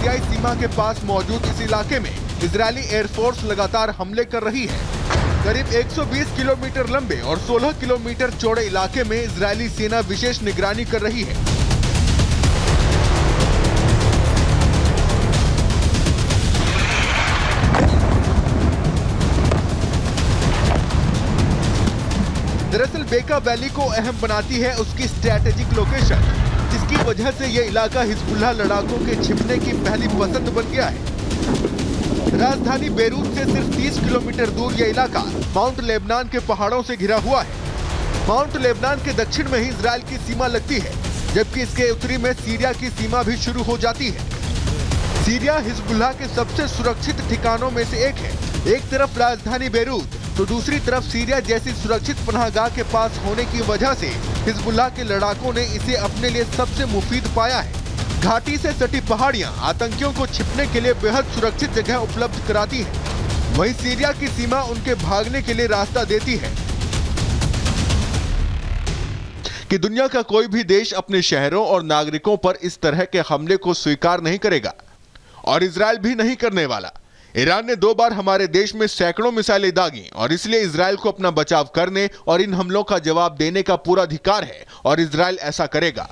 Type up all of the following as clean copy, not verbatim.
सीरियाई सीमा के पास मौजूद इस इलाके में इजरायली एयरफोर्स लगातार हमले कर रही है। करीब 120 किलोमीटर लंबे और 16 किलोमीटर चौड़े इलाके में इजरायली सेना विशेष निगरानी कर रही है। दरअसल बेका वैली को अहम बनाती है उसकी स्ट्रैटेजिक लोकेशन, जिसकी वजह से यह इलाका हिजबुल्लाह लड़ाकों के छिपने की पहली पसंद बन गया है। राजधानी बेरूत से सिर्फ 30 किलोमीटर दूर यह इलाका माउंट लेबनान के पहाड़ों से घिरा हुआ है। माउंट लेबनान के दक्षिण में ही इजराइल की सीमा लगती है, जबकि इसके उत्तरी में सीरिया की सीमा भी शुरू हो जाती है। सीरिया हिजबुल्लाह के सबसे सुरक्षित ठिकानों में से एक है। एक तरफ राजधानी बेरूत तो दूसरी तरफ सीरिया जैसी सुरक्षित पनाहगाह के पास होने की वजह से हिजबुल्लाह के लड़ाकों ने इसे अपने लिए सबसे मुफीद पाया है। घाटी से सटी पहाड़ियां आतंकियों को छिपने के लिए बेहद सुरक्षित जगह उपलब्ध कराती है। वहीं सीरिया की सीमा उनके भागने के लिए रास्ता देती है कि दुनिया का कोई भी देश अपने शहरों और नागरिकों पर इस तरह के हमले को स्वीकार नहीं करेगा और इजराइल भी नहीं करने वाला। ईरान ने 2 बार हमारे देश में सैकड़ों मिसाइलें दागी और इसलिए इजराइल को अपना बचाव करने और इन हमलों का जवाब देने का पूरा अधिकार है और इजराइल ऐसा करेगा।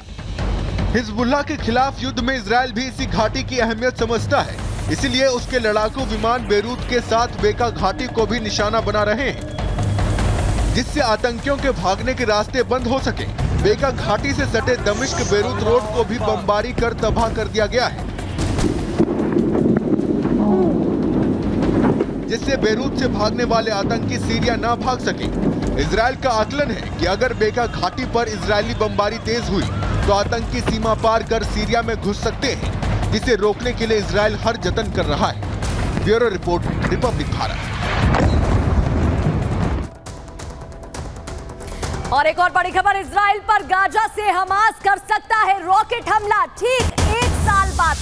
हिजबुल्लाह के खिलाफ युद्ध में इजराइल भी इसी घाटी की अहमियत समझता है, इसलिए उसके लड़ाकू विमान बेरूत के साथ बेका घाटी को भी निशाना बना रहे हैं, जिससे आतंकियों के भागने के रास्ते बंद हो सके। बेका घाटी से सटे दमिश्क बेरूत रोड को भी बमबारी कर तबाह कर दिया गया है, जिससे बेरूत से भागने वाले आतंकी सीरिया ना भाग सके। इजराइल का आकलन है कि अगर बेका घाटी पर इजरायली बमबारी तेज हुई तो आतंकी सीमा पार कर सीरिया में घुस सकते हैं, जिसे रोकने के लिए इजराइल हर जतन कर रहा है। Bureau report, Republic Bharat. और एक और बड़ी खबर, इजराइल पर गाजा से हमास कर सकता है रॉकेट हमला। ठीक 1 साल बाद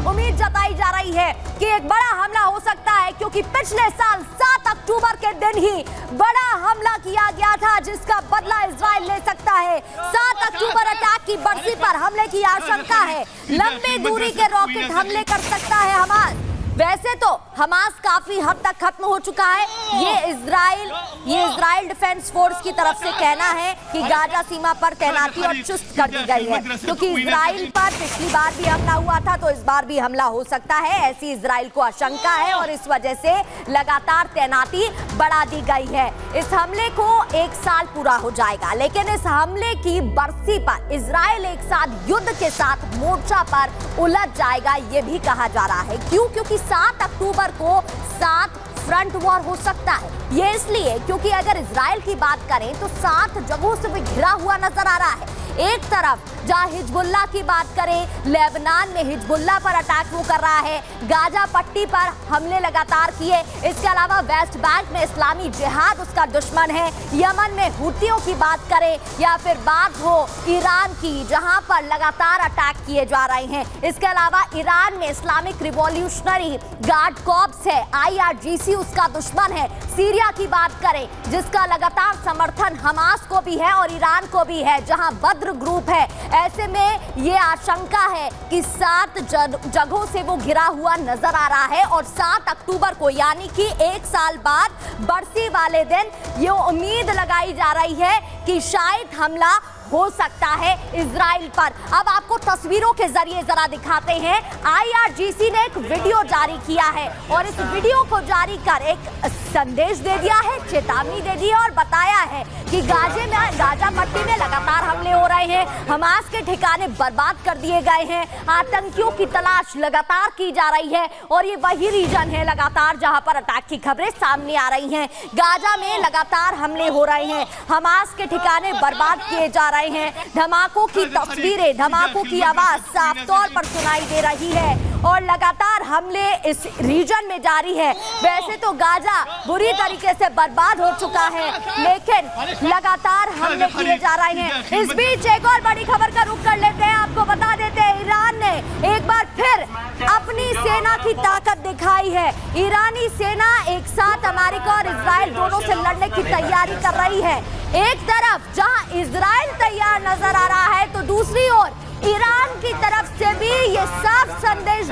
उम्मीद जताई जा रही है कि एक बड़ा हमला हो सकता है, क्योंकि पिछले साल 7 अक्टूबर के दिन ही बड़ा हमला किया गया था, जिसका बदला इजराइल ले सकता है। 7 अक्टूबर अटैक की बरसी पर हमले की आशंका है। लंबी दूरी के रॉकेट हमले कर सकता है हमास। वैसे तो हमास काफी हद तक खत्म हो चुका है। ये इजराइल डिफेंस फोर्स की तरफ से कहना है कि गाजा सीमा पर तैनाती और चुस्त कर दी गई है, क्योंकि इजराइल पर पिछली बार भी हमला हुआ था, तो इस बार भी हमला हो सकता है, ऐसी इजराइल को आशंका है और इस वजह से लगातार तैनाती बढ़ा दी गई है। इस हमले को 1 साल पूरा हो जाएगा, लेकिन इस हमले की बरसी पर इजराइल एक साथ युद्ध के साथ मोर्चा पर उलझ जाएगा, ये भी कहा जा रहा है। क्योंकि 7 अक्टूबर को 7 फ्रंट वॉर हो सकता है। ये इसलिए क्योंकि अगर इजराइल की बात करें तो 7 जगहों से भी घिरा हुआ नजर आ रहा है। एक तरफ जहां हिजबुल्लाह की बात करें, लेबनान में हिजबुल्लाह पर अटैक वो कर रहा है, गाजा पट्टी पर हमले लगातार किए। इसके अलावा वेस्ट बैंक में इस्लामी जिहाद उसका दुश्मन है। यमन में हुतियों की बात करें या फिर बात हो ईरान की, जहां पर लगातार अटैक किए जा रहे हैं। इसके अलावा ईरान में इस्लामिक रिवॉल्यूशनरी गार्ड कॉर्प्स है, IRGC उसका दुश्मन है। सीरिया की बात करें, जिसका लगातार समर्थन हमास को भी है और ईरान को भी है, जहां बद्र ग्रुप है। ऐसे में ये आशंका है कि 7 जगहों से वो घिरा हुआ नजर आ रहा है और 7 अक्टूबर को, यानी कि 1 साल बाद बरसी वाले दिन, ये उम्मीद लगाई जा रही है कि शायद हमला हो सकता है इजराइल पर। अब आपको तस्वीरों के जरिए जरा दिखाते हैं। IRGC ने एक वीडियो जारी किया है और इस वीडियो को जारी कर एक संदेश दे दिया है, चेतावनी दे दी है और बताया है कि गाजा पट्टी में लगातार हमले हो रहे हैं, हमास के ठिकाने बर्बाद कर दिए गए हैं, आतंकियों की तलाश लगातार की जा रही है और ये वही रीजन है लगातार जहां पर अटैक की खबरें सामने आ रही हैं। गाजा में लगातार हमले हो रहे हैं, हमास के ठिकाने बर्बाद किए जा रहे हैं। धमाकों की तस्वीरें, धमाकों की आवाज साफ तौर पर सुनाई दे रही है और लगातार हमले इस रीजन में जारी है। वैसे तो गाजा बुरी तरीके से बर्बाद हो चुका है, लेकिन लगातार हमले किए जा रहे हैं। इस बीच एक और बड़ी खबर का रुख कर लेते हैं। आपको बता देते हैं, ईरान ने एक बार फिर अपनी सेना की ताकत दिखाई है। ईरानी सेना एक साथ अमेरिका और इजराइल दोनों से लड़ने की तैयारी कर रही है। एक तरफ जहां इजराइल तैयार नजर आ रहा है, तो दूसरी ओर ईरान की तरफ से भी ये साफ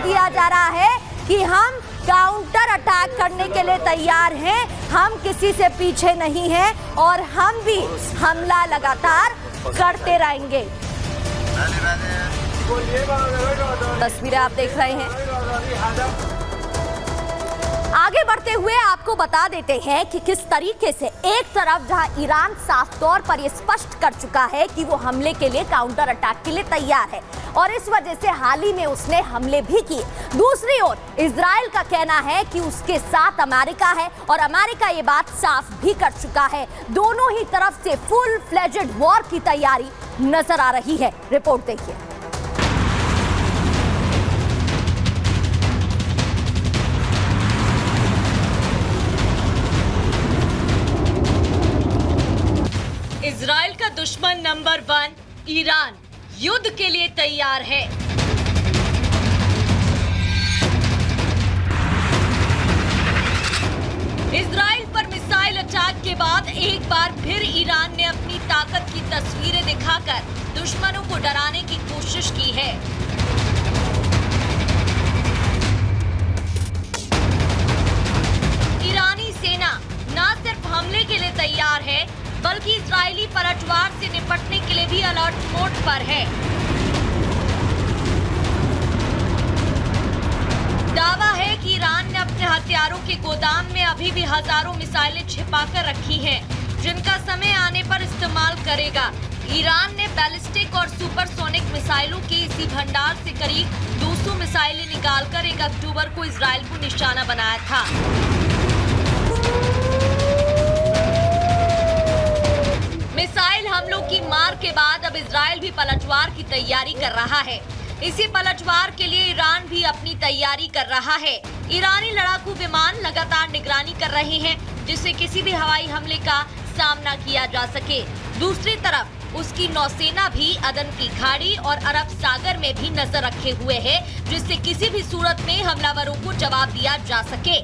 दिया जा रहा है कि हम काउंटर अटैक करने के लिए तैयार हैं, हम किसी से पीछे नहीं हैं और हम भी हमला लगातार करते रहेंगे। तस्वीरें आप देख रहे हैं। आगे बढ़ते हुए आपको बता देते हैं कि किस तरीके से एक तरफ जहां ईरान साफ तौर पर यह स्पष्ट कर चुका है कि वो हमले के लिए, काउंटर अटैक के लिए तैयार है और इस वजह से हाल ही में उसने हमले भी किए। दूसरी ओर इजराइल का कहना है कि उसके साथ अमेरिका है और अमेरिका ये बात साफ भी कर चुका है। दोनों ही तरफ से फुल फ्लेजेड वॉर की तैयारी नजर आ रही है। रिपोर्ट देखिए। इजराइल का दुश्मन नंबर 1 ईरान युद्ध के लिए तैयार है। इजराइल पर मिसाइल अटैक के बाद एक बार फिर ईरान ने अपनी ताकत की तस्वीरें दिखाकर दुश्मनों को डराने की कोशिश की है। ईरानी सेना न सिर्फ हमले के लिए तैयार है बल्कि इजरायली पलटवार से निपटने के लिए भी अलर्ट मोड पर है। दावा है कि ईरान ने अपने हथियारों के गोदाम में अभी भी हजारों मिसाइलें छिपाकर रखी हैं, जिनका समय आने पर इस्तेमाल करेगा। ईरान ने बैलिस्टिक और सुपरसोनिक मिसाइलों के इसी भंडार से करीब 200 मिसाइलें निकालकर 1 अक्टूबर को इजराइल को निशाना बनाया था। मिसाइल हमलों की मार के बाद अब इजराइल भी पलटवार की तैयारी कर रहा है। इसी पलटवार के लिए ईरान भी अपनी तैयारी कर रहा है। ईरानी लड़ाकू विमान लगातार निगरानी कर रहे हैं जिससे किसी भी हवाई हमले का सामना किया जा सके। दूसरी तरफ उसकी नौसेना भी अदन की खाड़ी और अरब सागर में भी नजर रखे हुए है, जिससे किसी भी सूरत में हमलावरों को जवाब दिया जा सके।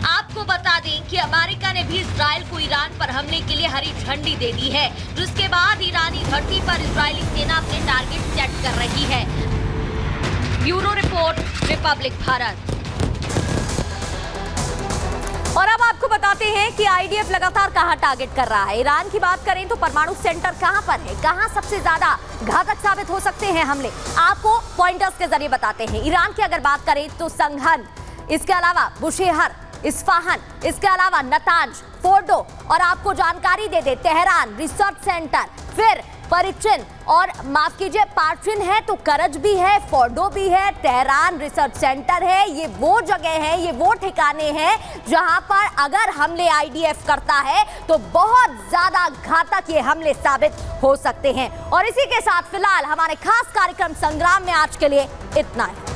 आपको बता दें कि अमेरिका ने भी इजराइल को ईरान पर हमले के लिए हरी झंडी दे दी है, जिसके बाद ईरानी धरती पर इजरायली सेना अपने टारगेट सेट कर रही है। Bureau report, Republic Bharat. और अब आपको बताते हैं कि आईडीएफ लगातार कहां टारगेट कर रहा है। ईरान की बात करें तो परमाणु सेंटर कहां पर है, कहां सबसे ज्यादा घातक साबित हो सकते हैं हमले, आपको पॉइंटर्स के जरिए बताते हैं। ईरान की अगर बात करें तो संघन, इसके अलावा बुशेहर, इस्फहान, इसके अलावा नतांज, फोर्डो और आपको जानकारी दे दे तेहरान रिसर्च सेंटर, फिर परिचिन और माफ कीजिए पार्चिन है तो करज भी है, फोर्डो भी है, तेहरान रिसर्च सेंटर है। ये वो जगह है, ये वो ठिकाने हैं जहां पर अगर हमले आईडीएफ करता है तो बहुत ज्यादा घातक ये हमले साबित हो सकते हैं। और इसी के साथ फिलहाल हमारे खास कार्यक्रम संग्राम में आज के लिए इतना है।